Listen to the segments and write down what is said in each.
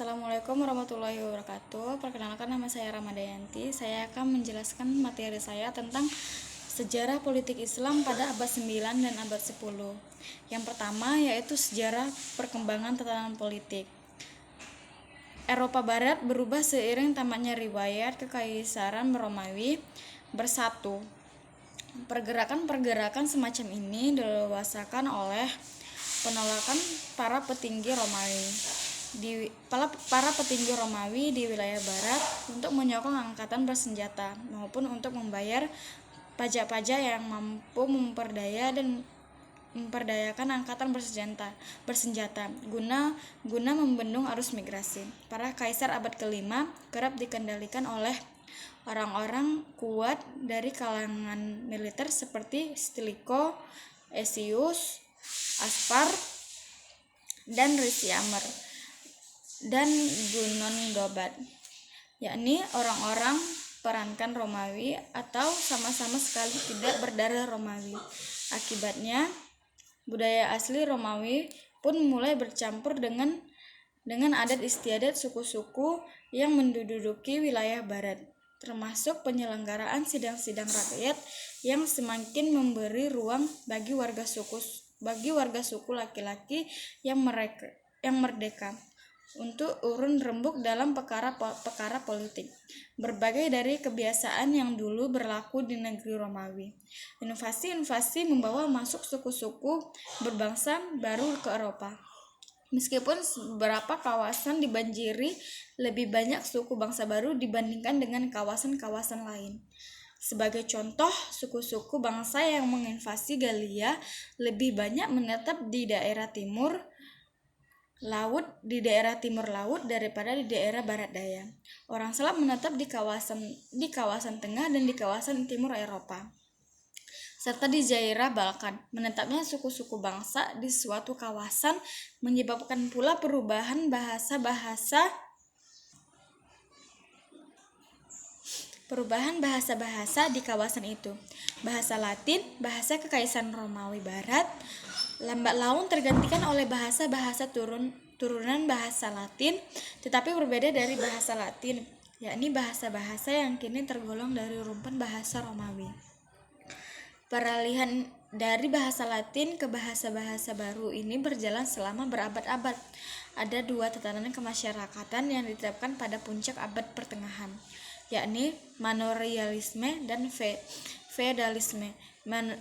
Assalamualaikum warahmatullahi wabarakatuh. Perkenalkan, nama saya Ramadayanti. Saya akan menjelaskan materi saya tentang sejarah politik Islam pada abad 9 dan abad 10. Yang pertama yaitu sejarah perkembangan tatanan politik. Eropa Barat berubah seiring tamatnya riwayat Kekaisaran Romawi bersatu. Pergerakan-pergerakan semacam ini dilewasakan oleh penolakan para petinggi Romawi di wilayah barat untuk menyokong angkatan bersenjata maupun untuk membayar pajak-pajak yang mampu memperdayakan angkatan bersenjata guna membendung arus migrasi. Para kaisar abad ke-5 kerap dikendalikan oleh orang-orang kuat dari kalangan militer seperti Stilicho, Aetius, Aspar, dan Ricimer dan Gunon Gobat, yakni orang-orang perankan Romawi atau sama-sama sekali tidak berdarah Romawi. Akibatnya, budaya asli Romawi pun mulai bercampur dengan adat istiadat suku-suku yang menduduki wilayah barat, termasuk penyelenggaraan sidang-sidang rakyat yang semakin memberi ruang bagi warga suku laki-laki yang merdeka untuk urun rembuk dalam perkara politik, berbagai dari kebiasaan yang dulu berlaku di negeri Romawi. Invasi membawa masuk suku-suku berbangsa baru ke Eropa. Meskipun beberapa kawasan dibanjiri lebih banyak suku bangsa baru dibandingkan dengan kawasan-kawasan lain. Sebagai contoh, suku-suku bangsa yang menginvasi Galia lebih banyak menetap di daerah timur laut daripada di daerah barat daya. Orang Slav menetap di kawasan tengah dan di kawasan timur Eropa, serta di daerah Balkan. Menetapnya suku-suku bangsa di suatu kawasan menyebabkan pula perubahan bahasa-bahasa di kawasan itu. Bahasa Latin, bahasa Kekaisaran Romawi Barat, lambat laun tergantikan oleh bahasa-bahasa turunan bahasa Latin, tetapi berbeda dari bahasa Latin, yakni bahasa-bahasa yang kini tergolong dari rumpan bahasa Romawi. Peralihan dari bahasa Latin ke bahasa-bahasa baru ini berjalan selama berabad-abad. Ada dua tatanan kemasyarakatan yang ditetapkan pada puncak abad pertengahan, yakni manorialisme dan feodalisme.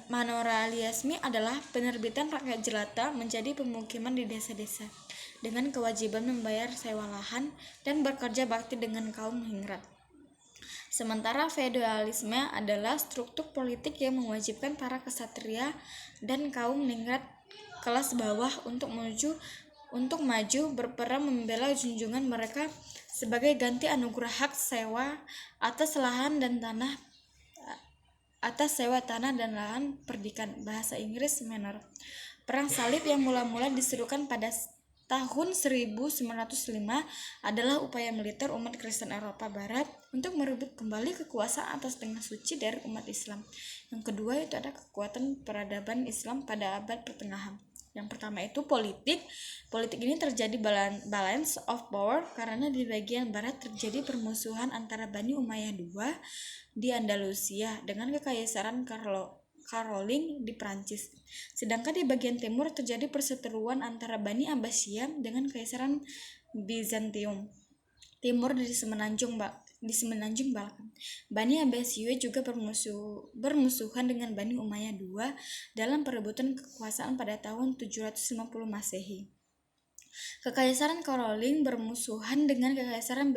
Manorialisme adalah penerbitan rakyat jelata menjadi pemukiman di desa-desa dengan kewajiban membayar sewa lahan dan bekerja bakti dengan kaum ningrat. Sementara feodalisme adalah struktur politik yang mewajibkan para ksatria dan kaum ningrat kelas bawah untuk maju berperang membela junjungan mereka sebagai ganti anugerah hak sewa atas sewa tanah dan lahan perdikan, bahasa Inggris manor. Perang salib yang mula-mula diserukan pada tahun 1905 adalah upaya militer umat Kristen Eropa Barat untuk merebut kembali kekuasaan atas tanah suci dari umat Islam. Yang kedua itu ada kekuatan peradaban Islam pada abad pertengahan. Yang pertama itu politik. Politik ini terjadi balance of power karena di bagian barat terjadi permusuhan antara Bani Umayyah II di Andalusia dengan Kekaisaran Caroling di Prancis. Sedangkan di bagian timur terjadi perseteruan antara Bani Abbasiyah dengan Kekaisaran Bizantium Timur di Semenanjung Balkan. Bani Abbasiyah juga bermusuhan dengan Bani Umayyah II dalam perebutan kekuasaan pada tahun 750 Masehi. Kekaisaran Caroling bermusuhan dengan Kekaisaran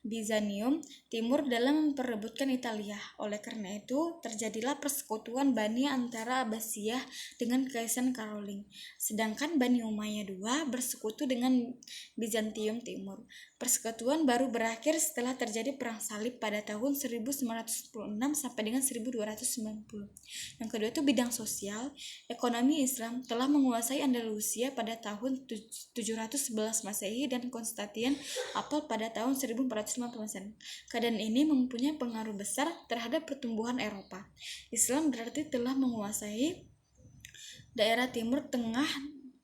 Bizantium Timur dalam memperebutkan Italia. Oleh karena itu, terjadilah persekutuan Bani antara Abbasiyah dengan Kekaisaran Caroling. Sedangkan Bani Umayyah II bersekutu dengan Bizantium Timur. Persekutuan baru berakhir setelah terjadi perang salib pada tahun 1946 sampai dengan 1290. Yang kedua itu bidang sosial. Ekonomi Islam telah menguasai Andalusia pada tahun 711 Masehi dan Konstantinopel pada tahun 1450. Keadaan ini mempunyai pengaruh besar terhadap pertumbuhan Eropa. Islam berarti telah menguasai daerah timur tengah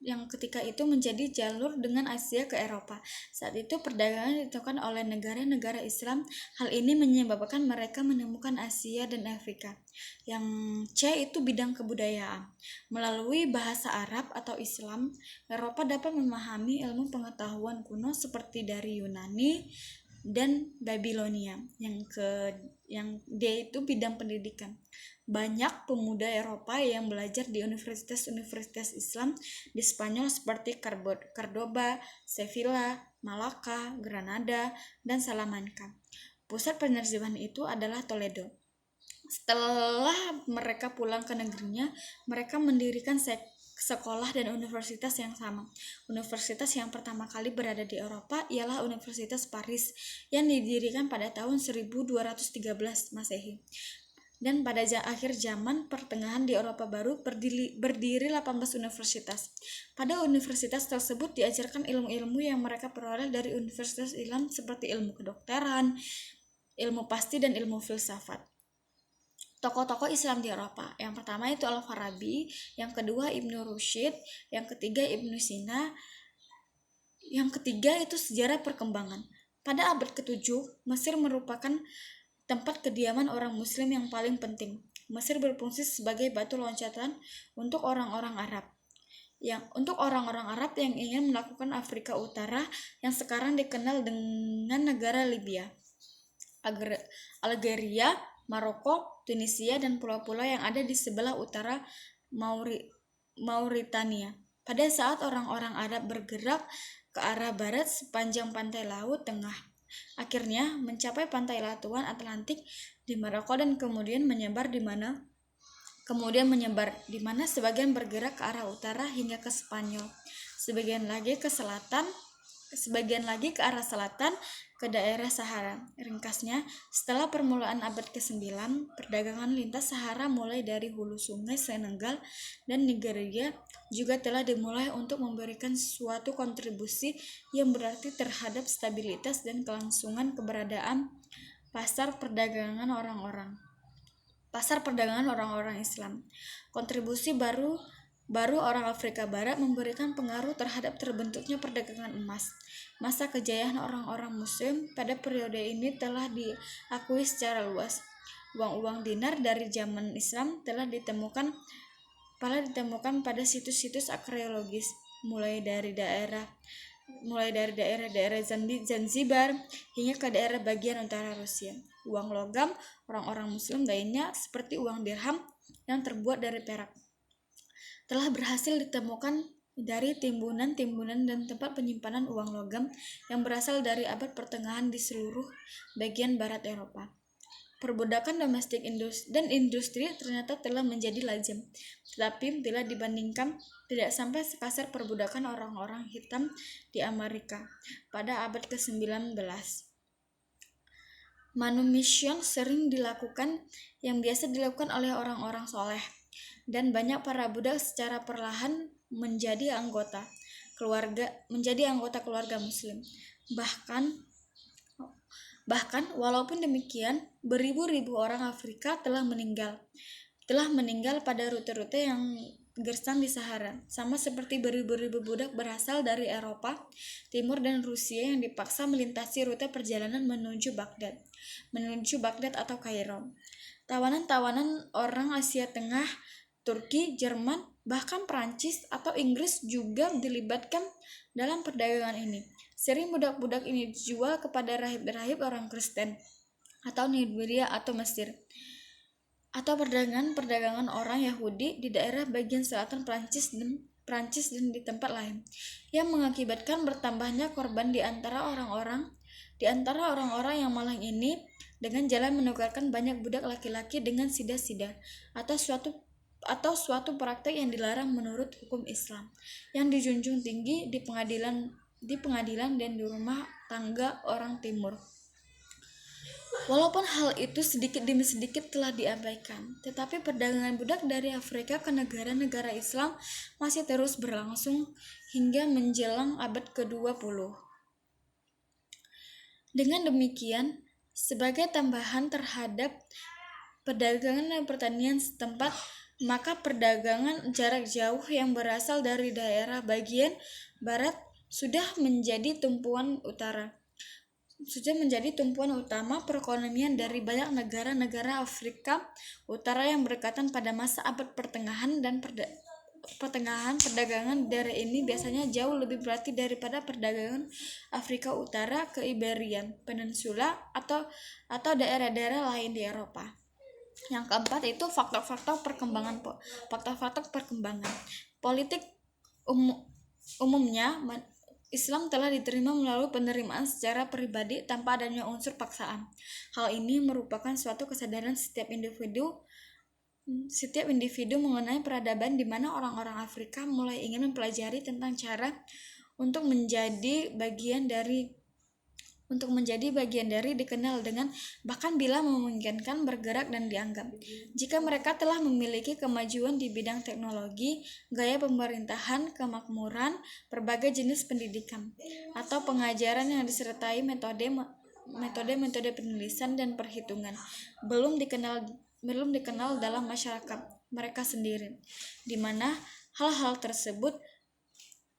yang ketika itu menjadi jalur dengan Asia ke Eropa. Saat itu perdagangan ditentukan oleh negara-negara Islam. Hal ini menyebabkan mereka menemukan Asia dan Afrika. Yang C itu bidang kebudayaan. Melalui bahasa Arab atau Islam, Eropa dapat memahami ilmu pengetahuan kuno seperti dari Yunani dan Babilonia. Yang D itu bidang pendidikan. Banyak pemuda Eropa yang belajar di universitas-universitas Islam di Spanyol seperti Cordoba, Sevilla, Malaka, Granada, dan Salamanca. Pusat penerjemahan itu adalah Toledo. Setelah mereka pulang ke negerinya, mereka mendirikan sekolah dan universitas yang sama. Universitas yang pertama kali berada di Eropa ialah Universitas Paris yang didirikan pada tahun 1213 Masehi. Dan pada akhir zaman pertengahan di Eropa baru berdiri 18 universitas. Pada universitas tersebut diajarkan ilmu-ilmu yang mereka peroleh dari universitas Islam seperti ilmu kedokteran, ilmu pasti, dan ilmu filsafat. Tokoh-tokoh Islam di Eropa. Yang pertama itu Al-Farabi, yang kedua Ibnu Rushd, yang ketiga Ibnu Sina, yang ketiga itu sejarah perkembangan. Pada abad ke-7, Mesir merupakan tempat kediaman orang Muslim yang paling penting. Mesir berfungsi sebagai batu loncatan untuk orang-orang Arab. Untuk orang-orang Arab yang ingin melakukan Afrika Utara yang sekarang dikenal dengan negara Libya, Algeria, Maroko, Tunisia, dan pulau-pulau yang ada di sebelah utara Mauritania. Pada saat orang-orang Arab bergerak ke arah barat sepanjang pantai Laut Tengah, akhirnya mencapai pantai Lautan Atlantik di Maroko dan kemudian menyebar di mana sebagian bergerak ke arah utara hingga ke Spanyol, sebagian lagi ke arah selatan ke daerah Sahara. Ringkasnya, setelah permulaan abad ke-9, perdagangan lintas Sahara mulai dari hulu sungai Senegal dan Nigeria juga telah dimulai untuk memberikan suatu kontribusi yang berarti terhadap stabilitas dan kelangsungan keberadaan pasar perdagangan orang-orang Islam. Kontribusi baru orang Afrika Barat memberikan pengaruh terhadap terbentuknya perdagangan emas. Masa kejayaan orang-orang Muslim pada periode ini telah diakui secara luas. Uang-uang dinar dari zaman Islam telah ditemukan pada situs-situs arkeologis, mulai dari daerah Zanzibar hingga ke daerah bagian utara Rusia. Uang logam orang-orang Muslim lainnya seperti uang dirham yang terbuat dari perak telah berhasil ditemukan dari timbunan-timbunan dan tempat penyimpanan uang logam yang berasal dari abad pertengahan di seluruh bagian barat Eropa. Perbudakan domestik dan industri ternyata telah menjadi lazim, tetapi bila dibandingkan tidak sampai sekasar perbudakan orang-orang hitam di Amerika pada abad ke-19. Manumission sering dilakukan yang biasa dilakukan oleh orang-orang soleh, dan banyak para budak secara perlahan menjadi anggota keluarga Muslim. Bahkan walaupun demikian, beribu-ribu orang Afrika telah meninggal pada rute-rute yang gersang di Sahara, sama seperti beribu-ribu budak berasal dari Eropa Timur dan Rusia yang dipaksa melintasi rute perjalanan menuju Baghdad atau Kairo. Tawanan-tawanan orang Asia Tengah, Turki, Jerman, bahkan Prancis atau Inggris juga dilibatkan dalam perdagangan ini. Sering budak-budak ini dijual kepada rahib-rahib orang Kristen atau Nigeria atau Mesir, atau perdagangan orang Yahudi di daerah bagian selatan Prancis dan di tempat lain, yang mengakibatkan bertambahnya korban di antara orang-orang yang malang ini dengan jalan menukarkan banyak budak laki-laki dengan sida-sida atau suatu praktek yang dilarang menurut hukum Islam yang dijunjung tinggi di pengadilan dan di rumah tangga orang Timur. Walaupun hal itu sedikit demi sedikit telah diabaikan, tetapi perdagangan budak dari Afrika ke negara-negara Islam masih terus berlangsung hingga menjelang abad ke-20. Dengan demikian, sebagai tambahan terhadap perdagangan dan pertanian setempat, maka perdagangan jarak jauh yang berasal dari daerah bagian barat sudah menjadi tumpuan utama perekonomian dari banyak negara-negara Afrika Utara yang berkaitan pada masa abad pertengahan dan perdagangan daerah ini biasanya jauh lebih berarti daripada perdagangan Afrika Utara ke Iberian Peninsula atau daerah-daerah lain di Eropa. Yang keempat itu faktor-faktor perkembangan politik. Umumnya Islam telah diterima melalui penerimaan secara pribadi tanpa adanya unsur paksaan. Hal ini merupakan suatu kesadaran setiap individu mengenai peradaban, di mana orang-orang Afrika mulai ingin mempelajari tentang cara untuk menjadi bagian dari dikenal dengan, bahkan bila memungkinkan, bergerak dan dianggap. Jika mereka telah memiliki kemajuan di bidang teknologi, gaya pemerintahan, kemakmuran, berbagai jenis pendidikan, atau pengajaran yang disertai metode penulisan dan perhitungan, belum dikenal dalam masyarakat mereka sendiri, di mana hal-hal tersebut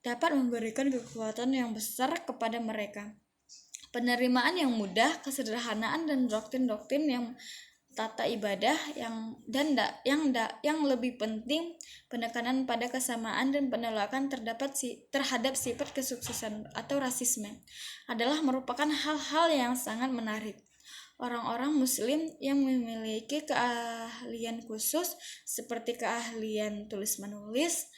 dapat memberikan kekuatan yang besar kepada mereka. Penerimaan yang mudah, kesederhanaan, dan doktrin-doktrin yang tata ibadah yang lebih penting, penekanan pada kesamaan dan penolakan terhadap sifat kesuksesan atau rasisme adalah merupakan hal-hal yang sangat menarik. Orang-orang Muslim yang memiliki keahlian khusus seperti keahlian tulis-menulis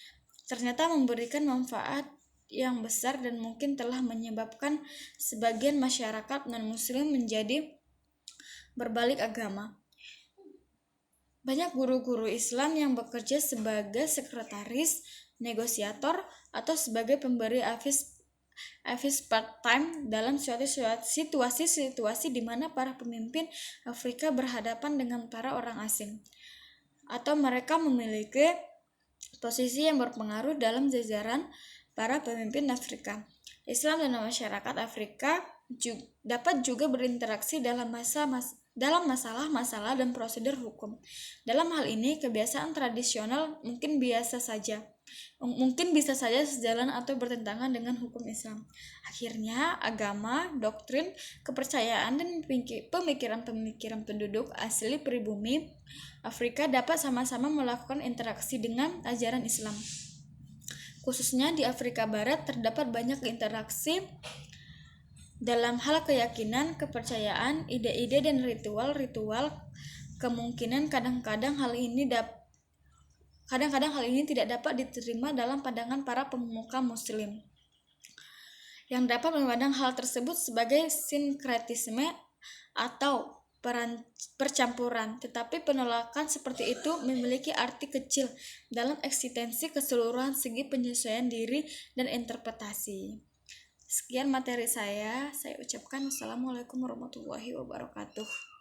ternyata memberikan manfaat yang besar dan mungkin telah menyebabkan sebagian masyarakat non-muslim menjadi berbalik agama. Banyak guru-guru Islam yang bekerja sebagai sekretaris, negosiator, atau sebagai pemberi advice part-time dalam suatu situasi di mana para pemimpin Afrika berhadapan dengan para orang asing, atau mereka memiliki posisi yang berpengaruh dalam jajaran para pemimpin Afrika. Islam dan masyarakat Afrika dapat juga berinteraksi dalam masalah-masalah dan prosedur hukum. Dalam hal ini, kebiasaan tradisional mungkin bisa saja sejalan atau bertentangan dengan hukum Islam. Akhirnya, agama, doktrin, kepercayaan, dan pemikiran penduduk asli pribumi Afrika dapat sama-sama melakukan interaksi dengan ajaran Islam. Khususnya di Afrika Barat terdapat banyak interaksi dalam hal keyakinan, kepercayaan, ide-ide, dan ritual-ritual. Kemungkinan kadang-kadang hal ini tidak dapat diterima dalam pandangan para pemuka Muslim, yang dapat memandang hal tersebut sebagai sinkretisme atau percampuran. Tetapi penolakan seperti itu memiliki arti kecil dalam eksistensi keseluruhan segi penyesuaian diri dan interpretasi. Sekian materi saya ucapkan. Wassalamualaikum warahmatullahi wabarakatuh.